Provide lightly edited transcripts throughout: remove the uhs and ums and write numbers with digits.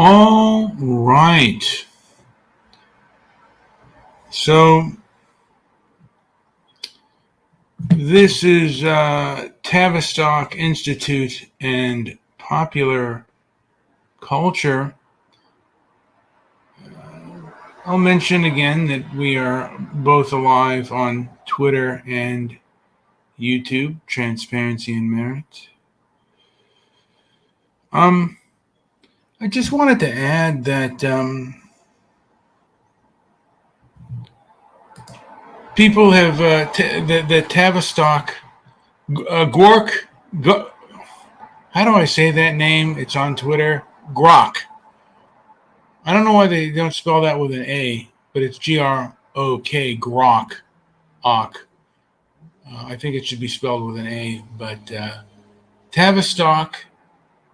All right. So this is Tavistock Institute and popular culture. I'll mention again that we are both alive on Twitter and YouTube, Transparency and Merit. I just wanted to add that people have the Tavistock Gork. How do I say that name? It's on Twitter. Grok. I don't know why they don't spell that with an A, but it's Grok. Grok. I think it should be spelled with an A, but Tavistock,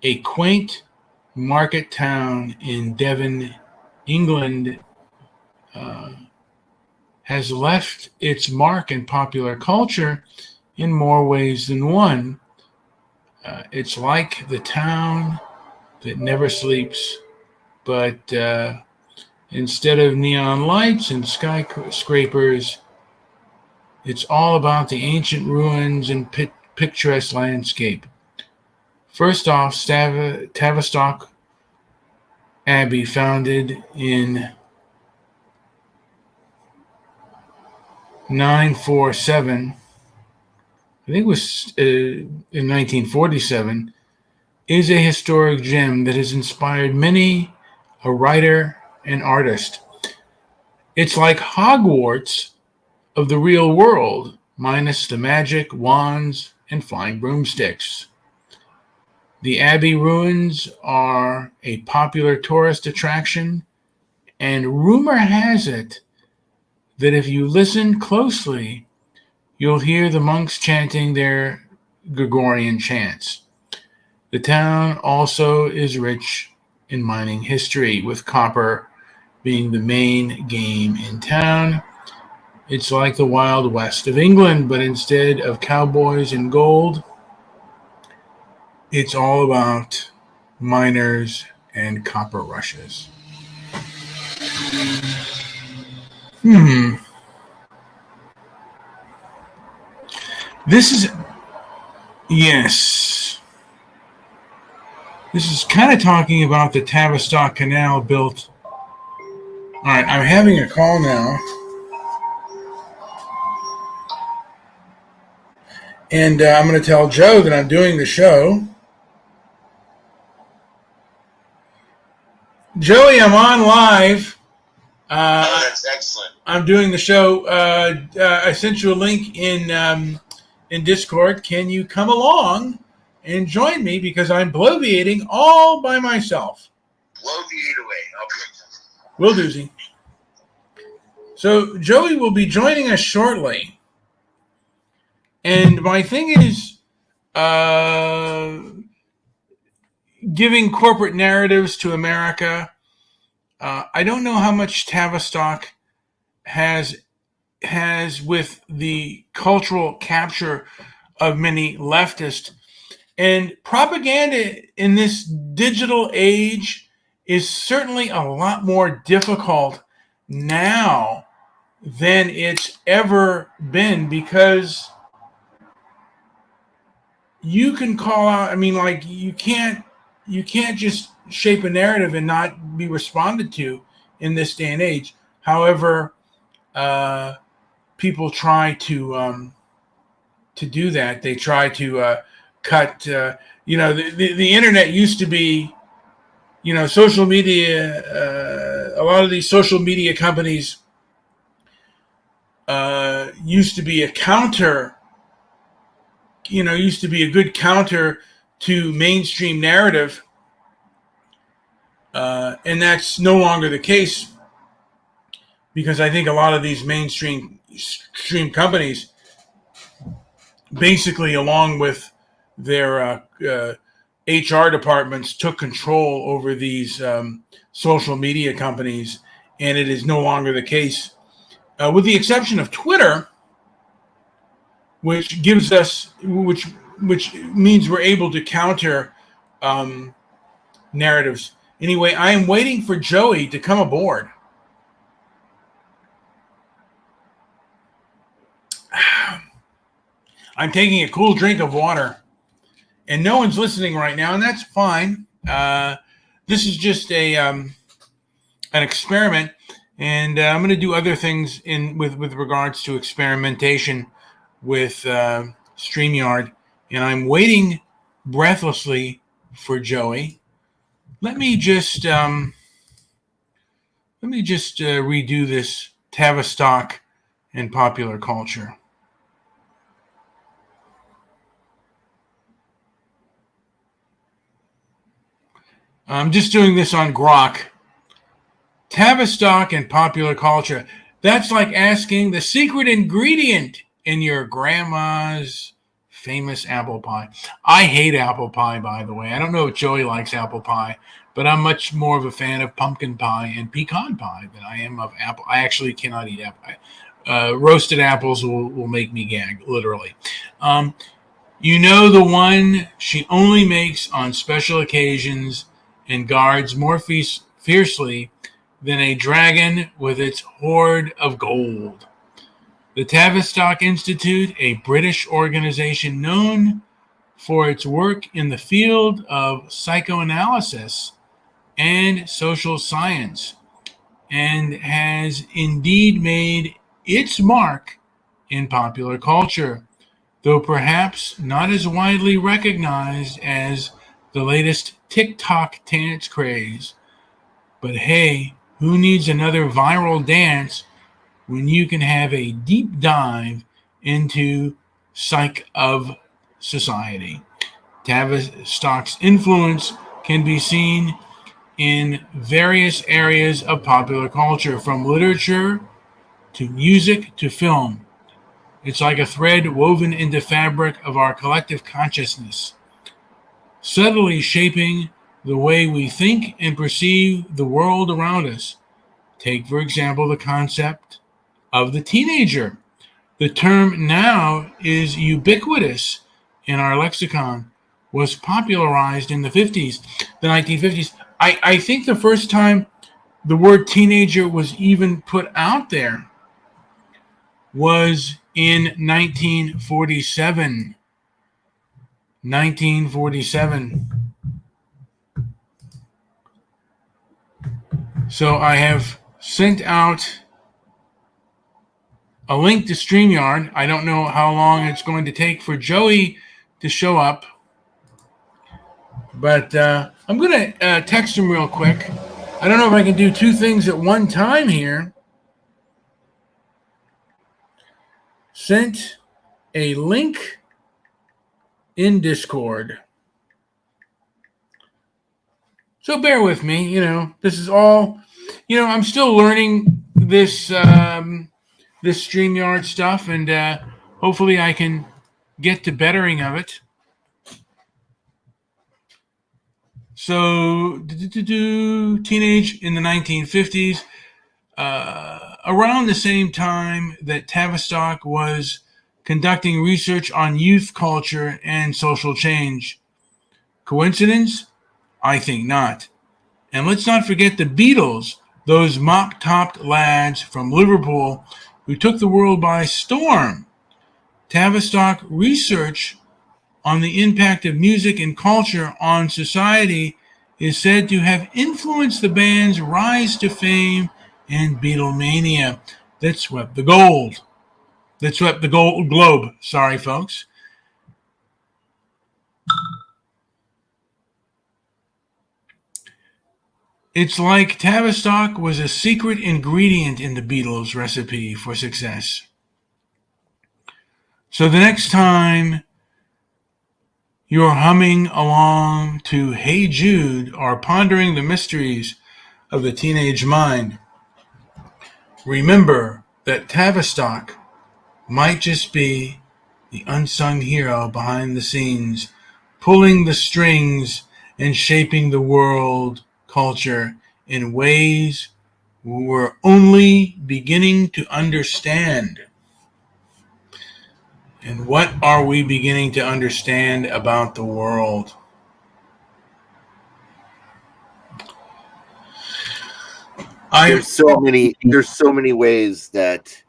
a quaint market town in Devon, England, has left its mark in popular culture in more ways than one. It's like the town that never sleeps, but instead of neon lights and skyscrapers, it's all about the ancient ruins and picturesque landscape. First off, Tavistock Abbey, founded in 947, I think it was in 1947, is a historic gem that has inspired many a writer and artist. It's like Hogwarts of the real world, minus the magic, wands, and flying broomsticks. The Abbey ruins are a popular tourist attraction, and rumor has it that if you listen closely, you'll hear the monks chanting their Gregorian chants. The town also is rich in mining history, with copper being the main game in town. It's like the Wild West of England, but instead of cowboys and gold, it's all about miners and copper rushes. This is, yes. This is kind of talking about the Tavistock Canal built. All right, I'm having a call now. And I'm going to tell Joe that I'm doing the show. Joey, I'm on live. That's excellent. I'm doing the show. I sent you a link in Discord. Can you come along and join me, because I'm bloviating all by myself? Bloviate away. Will doozy. So Joey will be joining us shortly. And my thing is giving corporate narratives to America. I don't know how much Tavistock has with the cultural capture of many leftists. And propaganda in this digital age is certainly a lot more difficult now than it's ever been, because you can call out, you can't just shape a narrative and not be responded to in this day and age. However, people try to do that. They try to cut. The internet used to be, social media. A lot of these social media companies used to be a counter. Used to be a good counter to mainstream narrative, and that's no longer the case, because I think a lot of these mainstream companies, basically along with their HR departments, took control over these social media companies, and it is no longer the case, with the exception of Twitter, which gives us, which means we're able to counter narratives. Anyway, I am waiting for Joey to come aboard. I'm taking a cool drink of water, and no one's listening right now, and that's fine. This is just an experiment, and I'm going to do other things with regards to experimentation with StreamYard, and I'm waiting breathlessly for Joey. Let me just redo this Tavistock and popular culture. I'm just doing this on Grok. Tavistock and popular culture. That's like asking the secret ingredient in your grandma's famous apple pie. I hate apple pie, by the way. I don't know if Joey likes apple pie, but I'm much more of a fan of pumpkin pie and pecan pie than I am of apple. I actually cannot eat apple pie. Roasted apples will make me gag, literally. You know, the one she only makes on special occasions and guards more fiercely than a dragon with its hoard of gold. The Tavistock Institute, a British organization known for its work in the field of psychoanalysis and social science, and has indeed made its mark in popular culture, though perhaps not as widely recognized as the latest TikTok dance craze. But hey, who needs another viral dance when you can have a deep dive into psych of society? Tavistock's influence can be seen in various areas of popular culture, from literature to music to film. It's like a thread woven in the fabric of our collective consciousness, subtly shaping the way we think and perceive the world around us. Take, for example, the concept of the teenager. The term now is ubiquitous in our lexicon, was popularized in the 1950s. I think the first time the word teenager was even put out there was in 1947. 1947. So I have sent out a link to StreamYard. I don't know how long it's going to take for Joey to show up, but I'm going to text him real quick. I don't know if I can do two things at one time here. Sent a link in Discord. So bear with me. This is all, I'm still learning this this StreamYard stuff, and hopefully I can get to bettering of it. So, teenage in the 1950s, around the same time that Tavistock was conducting research on youth culture and social change. Coincidence? I think not. And let's not forget the Beatles, those mop-topped lads from Liverpool who took the world by storm. Tavistock research on the impact of music and culture on society is said to have influenced the band's rise to fame and Beatlemania that swept the globe. Sorry, folks. It's like Tavistock was a secret ingredient in the Beatles' recipe for success. So the next time you're humming along to Hey Jude or pondering the mysteries of the teenage mind, remember that Tavistock might just be the unsung hero behind the scenes, pulling the strings and shaping the world culture in ways we're only beginning to understand. And what are we beginning to understand about the world? There's so many ways that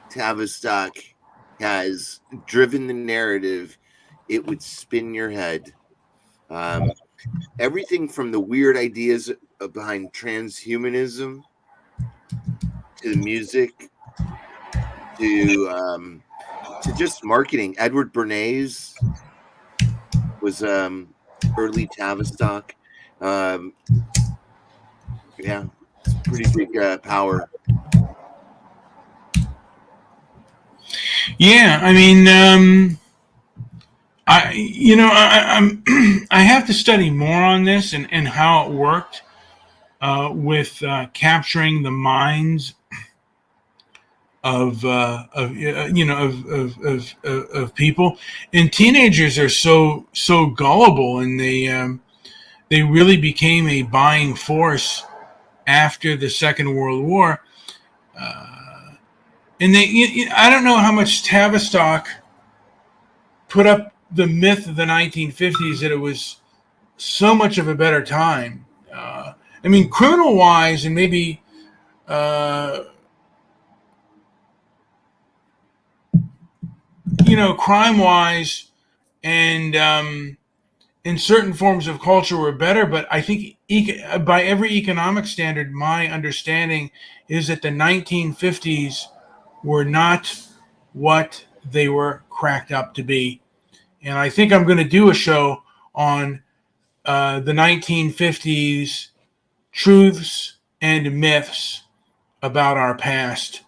Tavistock has driven the narrative. It would spin your head. Everything from the weird ideas behind transhumanism to the music to just marketing. Edward Bernays was early Tavistock. Yeah, it's pretty big power. Yeah, I mean, I'm I have to study more on this and how it worked with capturing the minds of people. And teenagers are so gullible, and they really became a buying force after the Second World War. And I don't know how much Tavistock put up the myth of the 1950s that it was so much of a better time. I mean, criminal wise, and maybe crime wise, and in certain forms of culture were better. But I think by every economic standard, my understanding is that the 1950s were not what they were cracked up to be. And I think I'm going to do a show on the 1950s truths and myths about our past.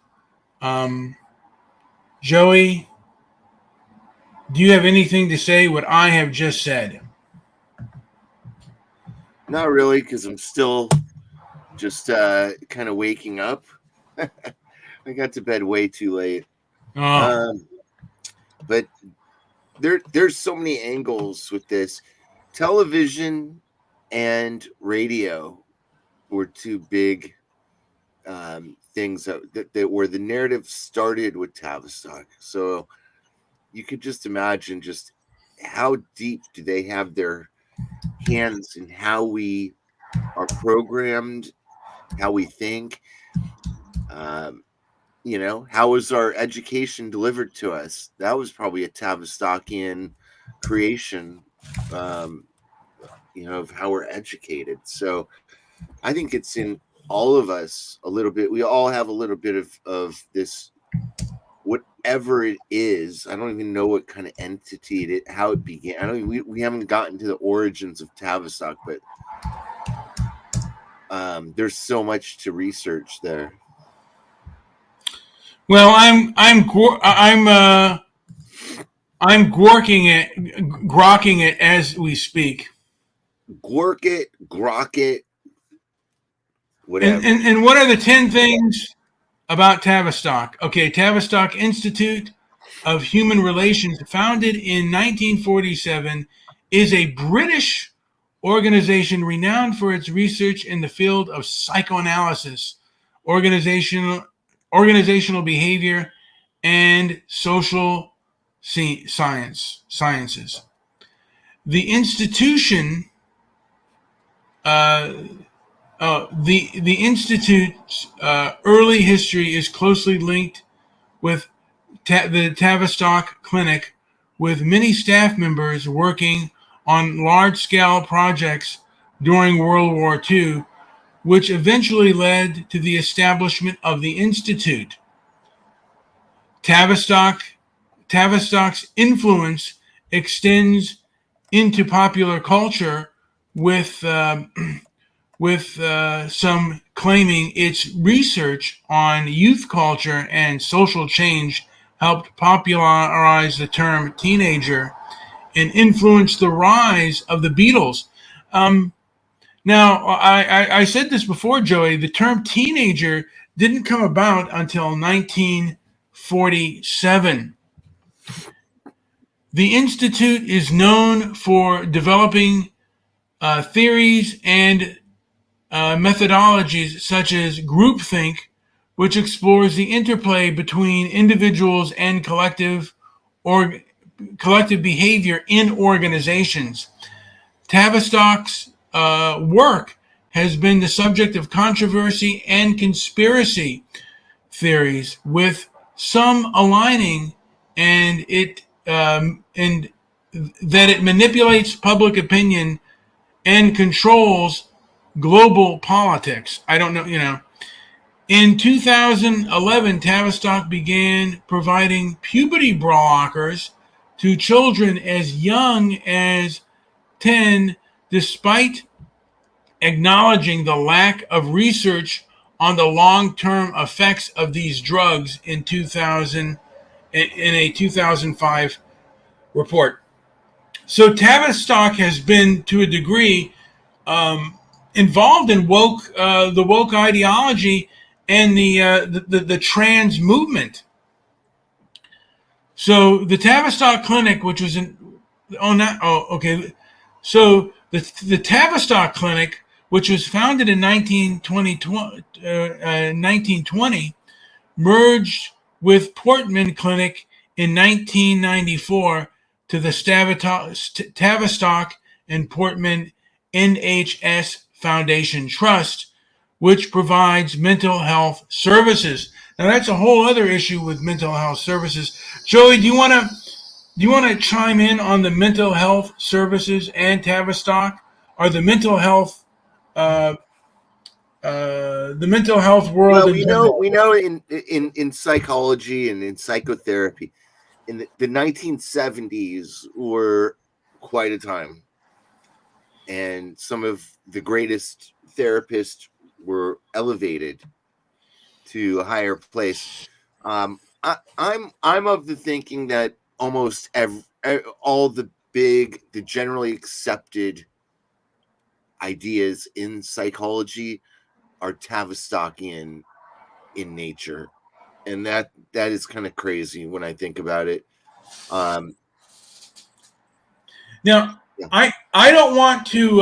Joey, do you have anything to say what I have just said? Not really, because I'm still just kind of waking up. I got to bed way too late. But there's so many angles with this. Television and radio were two big things that where the narrative started with Tavistock. So you could just imagine just how deep do they have their hands in how we are programmed, how we think. How was our education delivered to us? That was probably a Tavistockian creation, of how we're educated. So I think it's in all of us a little bit. We all have a little bit of this, whatever it is. I don't even know what kind of entity how it began. I don't. We haven't gotten to the origins of Tavistock, but there's so much to research there. Well, I'm grokking it as we speak. Grok it, whatever. And what are the 10 things about Tavistock? Okay, Tavistock Institute of Human Relations, founded in 1947, is a British organization renowned for its research in the field of psychoanalysis, organizational behavior, and social sciences. The institution, the institute's early history is closely linked with the Tavistock Clinic, with many staff members working on large-scale projects during World War II, which eventually led to the establishment of the Institute. Tavistock's influence extends into popular culture, with some claiming its research on youth culture and social change helped popularize the term teenager and influence the rise of the Beatles. Now, I said this before, Joey, the term teenager didn't come about until 1947. The Institute is known for developing theories and methodologies such as groupthink, which explores the interplay between individuals and collective behavior in organizations. Tavistock's work has been the subject of controversy and conspiracy theories, with some aligning and that it manipulates public opinion and controls global politics. I don't know, In 2011, Tavistock began providing puberty blockers to children as young as 10, despite acknowledging the lack of research on the long-term effects of these drugs in a 2005 report. So Tavistock has been, to a degree, involved in the woke ideology and the trans movement. So the Tavistock Clinic, which was So the Tavistock Clinic, which was founded in 1920, merged with Portman Clinic in 1994 to the Tavistock and Portman NHS Foundation Trust, which provides mental health services. Now that's a whole other issue with mental health services. Joey, do you want to chime in on the mental health services and Tavistock? Are the mental health world? Well, we know in psychology and in psychotherapy, in the 1970s were quite a time, and some of the greatest therapists were elevated to a higher place. I'm of the thinking that almost all the generally accepted ideas in psychology are Tavistockian in nature, and that is kind of crazy when I think about it. Now, yeah. I don't want to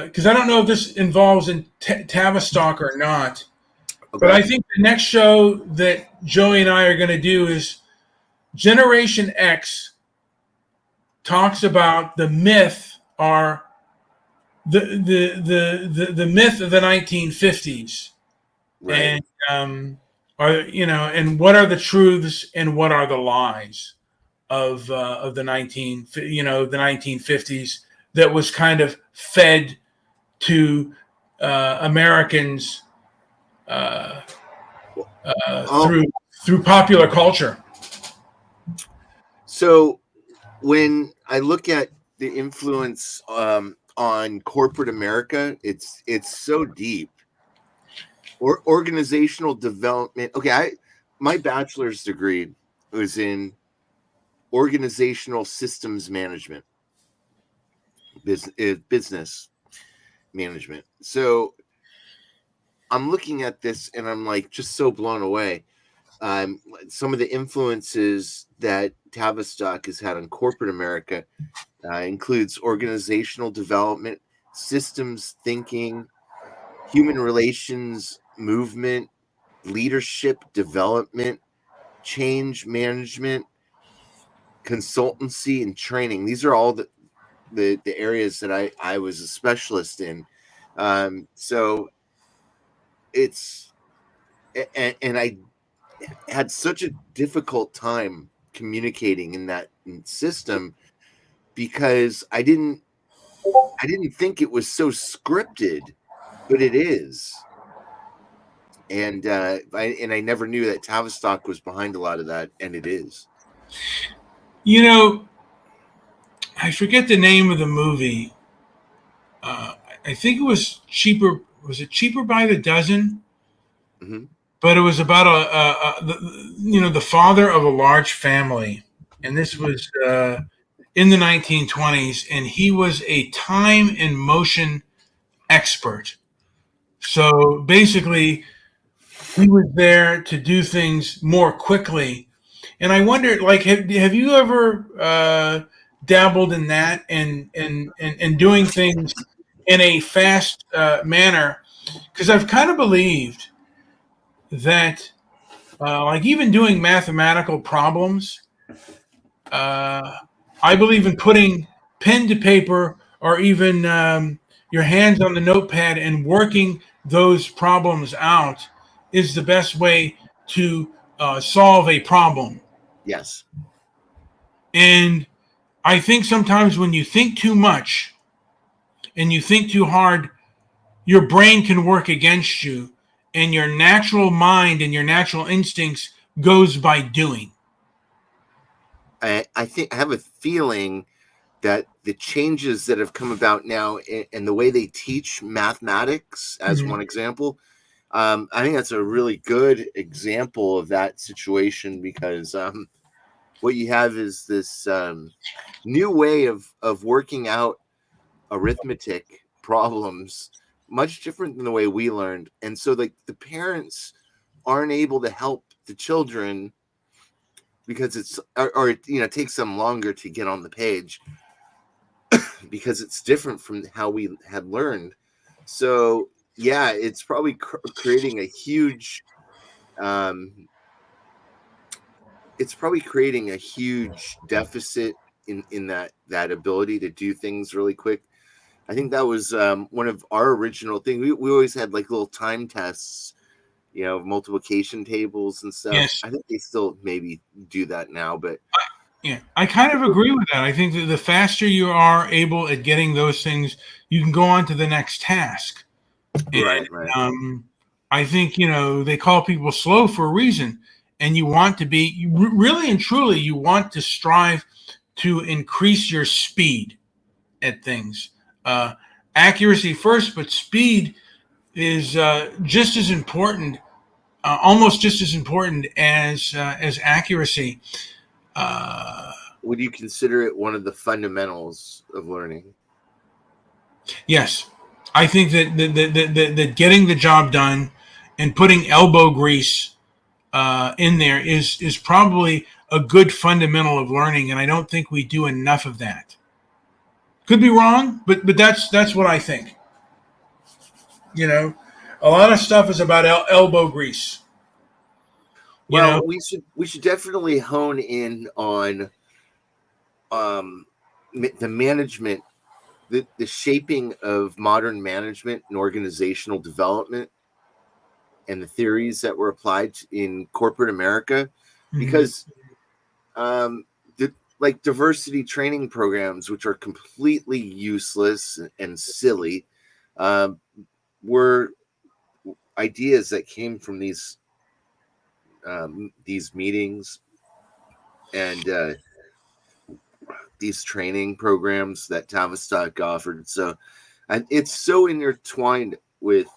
because I don't know if this involves in Tavistock or not. Okay. But I think the next show that Joey and I are going to do is Generation X talks about the myth or the myth of the 1950s, right. And and what are the truths and what are the lies of the 1950s that was kind of fed to Americans through popular culture. So when I look at the influence on corporate America, it's so deep. Or organizational development. Okay, my bachelor's degree was in organizational systems management, business management. So I'm looking at this and I'm like just so blown away. Some of the influences that Tavistock has had on corporate America includes organizational development, systems thinking, human relations movement, leadership development, change management, consultancy, and training. These are all the areas that I was a specialist in. So it's, and I had such a difficult time communicating in that system because I didn't think it was so scripted, but it is. And I never knew that Tavistock was behind a lot of that, and it is. I forget the name of the movie. I think it was Cheaper. Was it Cheaper by the Dozen? Mm-hmm. But it was about the father of a large family, and this was in the 1920s, and he was a time and motion expert. So basically, he was there to do things more quickly. And I wondered, like, have you ever dabbled in that and doing things in a fast manner? Because I've kind of believed that, like, even doing mathematical problems, I believe in putting pen to paper or even your hands on the notepad and working those problems out is the best way to solve a problem. Yes. And I think sometimes when you think too much and you think too hard, your brain can work against you, and your natural mind and your natural instincts goes by doing. I have a feeling that the changes that have come about now in the way they teach mathematics, as one example, I think that's a really good example of that situation, because what you have is this new way of working out arithmetic problems, much different than the way we learned. And so like the parents aren't able to help the children because it's or it takes them longer to get on the page because it's different from how we had learned. So yeah, it's probably creating a huge deficit in that ability to do things really quick. I think that was one of our original things. We always had like little time tests, multiplication tables and stuff. Yes. I think they still maybe do that now, but yeah, I kind of agree with that. I think that the faster you are able at getting those things, you can go on to the next task. And, right. I think, they call people slow for a reason. And you want to be, really and truly, you want to strive to increase your speed at things. Accuracy first, but speed is just as important, almost just as important as accuracy. Would you consider it one of the fundamentals of learning? Yes, I think that getting the job done and putting elbow grease in there is probably a good fundamental of learning, and I don't think we do enough of that. Could be wrong, but that's what I think. A lot of stuff is about elbow grease. Well, we should definitely hone in on the management, the shaping of modern management and organizational development, and the theories that were applied in corporate America, because like diversity training programs, which are completely useless and silly, were ideas that came from these meetings and these training programs that Tavistock offered. So, and it's so intertwined with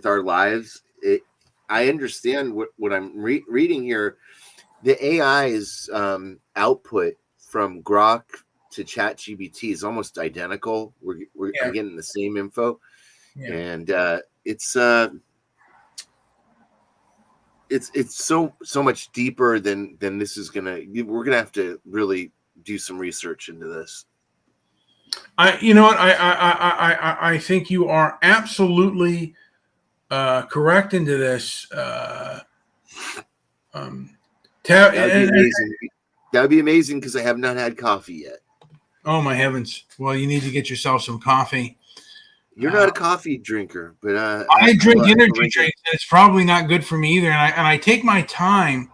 our lives. I understand what I'm reading here. The AI's output from Grok to ChatGPT is almost identical. I'm getting the same info, and it's so much deeper than this is gonna. We're gonna have to really do some research into this. I think you are absolutely correct into this. That'd be amazing. That'd be amazing because I have not had coffee yet. Oh my heavens! Well, you need to get yourself some coffee. You're not a coffee drinker, but I drink energy drinks. It's probably not good for me either, and I take my time.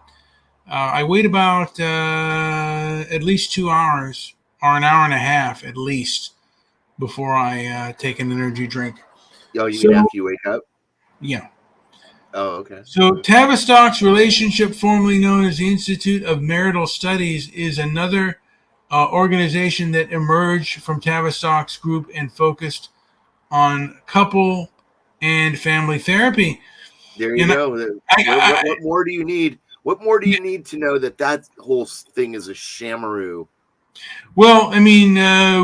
I wait about at least 2 hours or an hour and a half at least before I take an energy drink. Oh, you mean after you wake up? Yeah. Oh, okay. So Tavistock's relationship, formerly known as the Institute of Marital Studies, is another organization that emerged from Tavistock's group and focused on couple and family therapy. There you go. What more do you need? What more do you need to know that whole thing is a shamaroo? Well, I mean,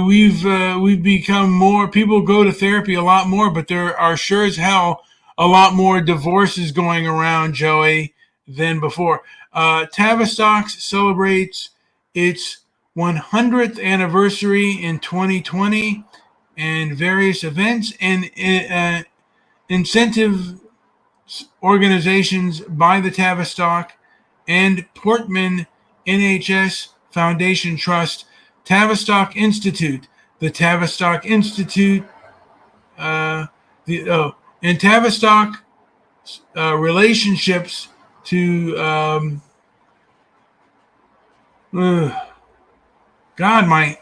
we've become more. People go to therapy a lot more, but there are sure as hell a lot more divorces going around, Joey, than before. Tavistock celebrates its 100th anniversary in 2020, and various events and incentive organizations by the Tavistock and Portman NHS Foundation Trust Tavistock Institute, the Tavistock Institute, and Tavistock relationships to God,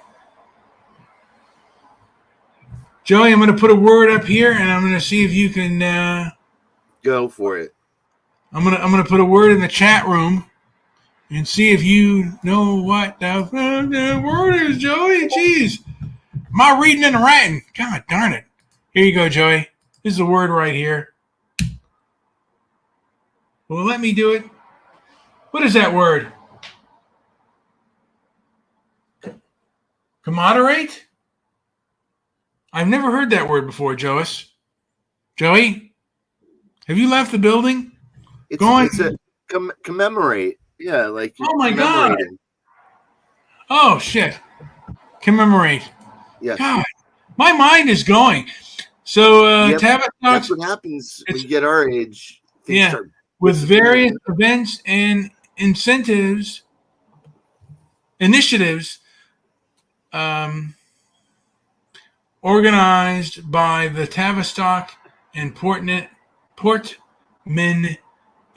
Joey, I'm going to put a word up here, and I'm going to see if you can Go for it. I'm gonna put a word in the chat room and see if you know what the word is, Joey. Jeez, am I reading and writing? God darn it! Here you go, Joey. This is a word right here. Well, let me do it. What is that word? Commodorate? I've never heard that word before, Joey. Joey, have you left the building? It's a commemorate. Yeah, like you're commemorating. Oh shit! Commemorate. Yes. God, my mind is going. So Tavistock. That's what happens when you get our age. With various events and initiatives, organized by the Tavistock and Portman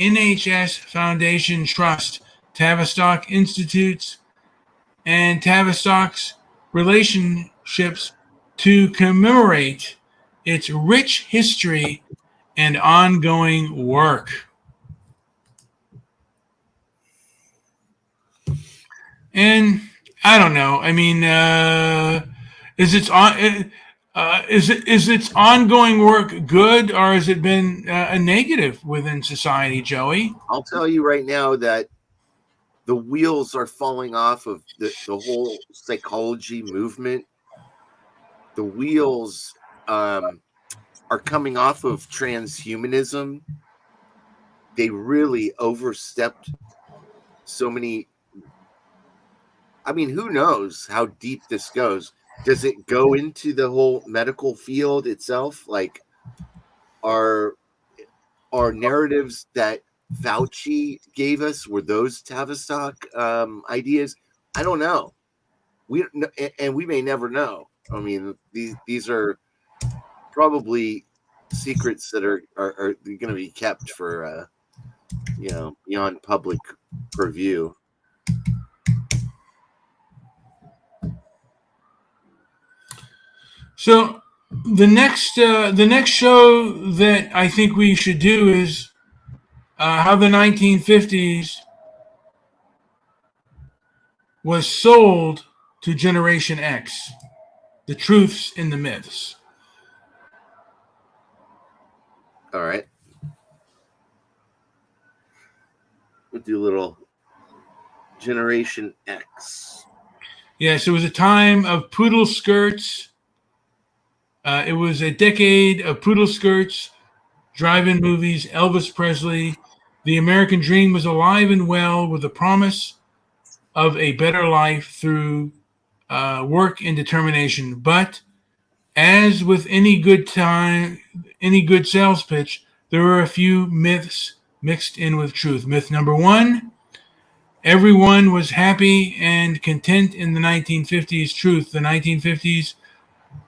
NHS Foundation Trust, Tavistock Institutes, and Tavistock's relationships to commemorate its rich history and ongoing work. And I don't know. I mean, is its ongoing work good, or has it been a negative within society, Joey? I'll tell you right now that the wheels are falling off of the whole psychology movement. The wheels are coming off of transhumanism. They really overstepped so many. I mean, who knows how deep this goes? Does it go into the whole medical field itself? Like, are narratives that Fauci gave us, were those Tavistock ideas? I don't know. We may never know. I mean, these are probably secrets that are going to be kept for beyond public purview. So the next show that I think we should do is how the 1950s was sold to Generation X, the truths and the myths. All right. We'll do a little Generation X. Yes, it was a time of poodle skirts. It was a decade of poodle skirts, drive-in movies, Elvis Presley. The American dream was alive and well with the promise of a better life through work and determination. But as with any good sales pitch, there were a few myths mixed in with truth. Myth number one: everyone was happy and content in the 1950s. Truth: the 1950s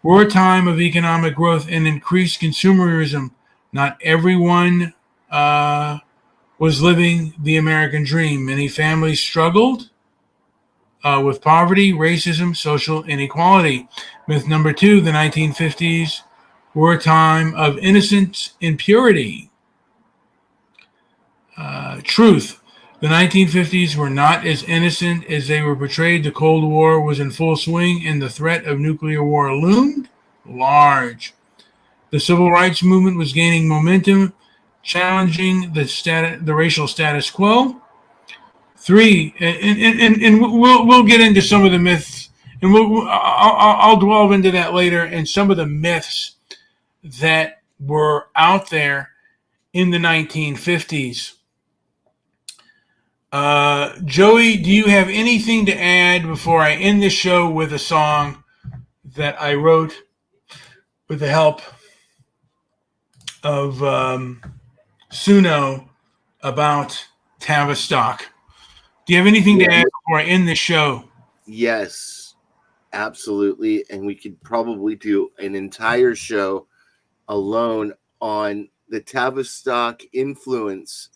were a time of economic growth and increased consumerism. Not everyone was living the American dream. Many families struggled with poverty, racism, social inequality. Myth number two: the 1950s were a time of innocence and purity. Truth: the 1950s were not as innocent as they were portrayed. The Cold War was in full swing, and the threat of nuclear war loomed large. The civil rights movement was gaining momentum, challenging the racial status quo. Three, and we'll get into some of the myths, and I'll delve into that later, and some of the myths that were out there in the 1950s. Joey, do you have anything to add before I end the show with a song that I wrote with the help of Suno about Tavistock? Do you have anything to add before I end the show? Yes. Absolutely. And we could probably do an entire show alone on the Tavistock influence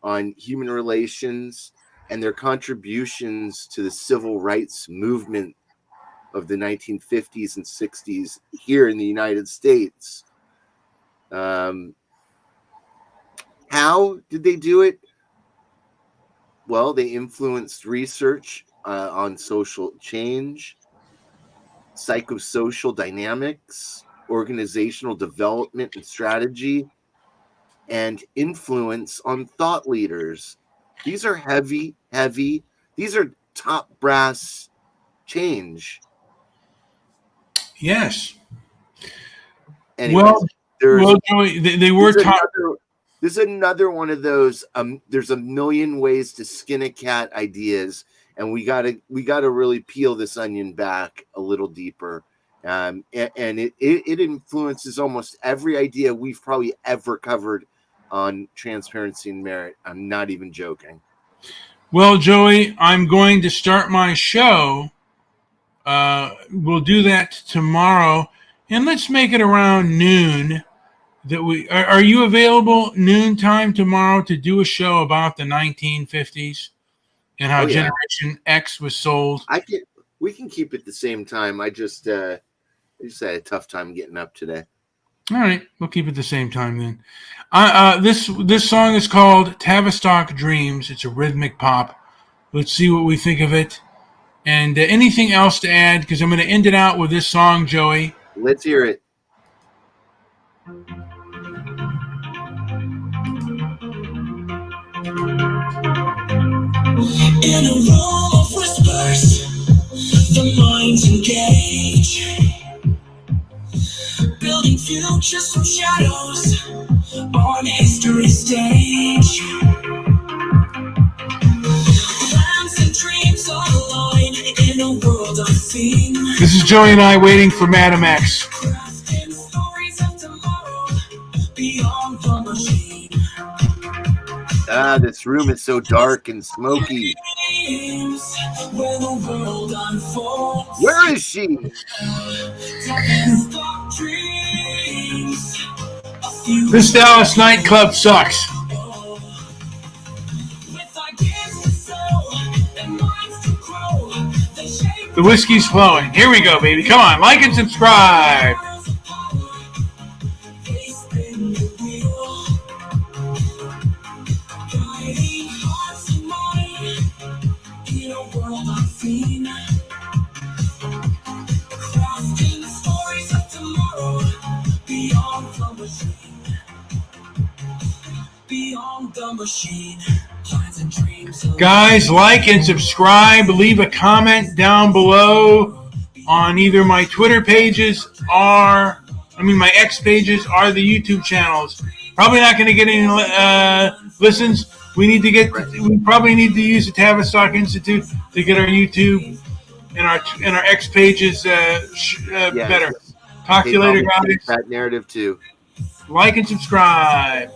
on human relations and their contributions to the civil rights movement of the 1950s and 60s here in the United States. How did they do it? Well, they influenced research on social change, psychosocial dynamics, organizational development and strategy, and influence on thought leaders. These are heavy. These are top brass change. Yes. Anyways, Joey, they were top. There's another one of those. There's a million ways to skin a cat ideas, and we gotta really peel this onion back a little deeper. And it influences almost every idea we've probably ever covered on transparency and merit. I'm not even joking. Well, Joey, I'm going to start my show. We'll do that tomorrow, and let's make it around noon. Are you available noontime tomorrow to do a show about the 1950s and how Generation X was sold? We can keep it the same time. I just had a tough time getting up today. All right, we'll keep it the same time then. This song is called Tavistock Dreams. It's a rhythmic pop. Let's see what we think of it. And anything else to add? Because I'm going to end it out with this song, Joey. Let's hear it. In a room of whispers, the minds engage, building futures from shadows on history's stage. Plans and dreams align in a world unseen. This is Joey and I waiting for Madam X. Crafting stories of tomorrow beyond the machine. This room is so dark and smoky. Where the world unfolds. Where is she? This Dallas nightclub sucks. The whiskey's flowing. Here we go, baby. Come on, like and subscribe. Guys, like and subscribe. Leave a comment down below on either my Twitter pages my X pages or the YouTube channels. Probably not going to get any listens. We probably need to use the Tavistock Institute to get our YouTube and our X pages better. Talk to you later, guys. That narrative too. Like and subscribe.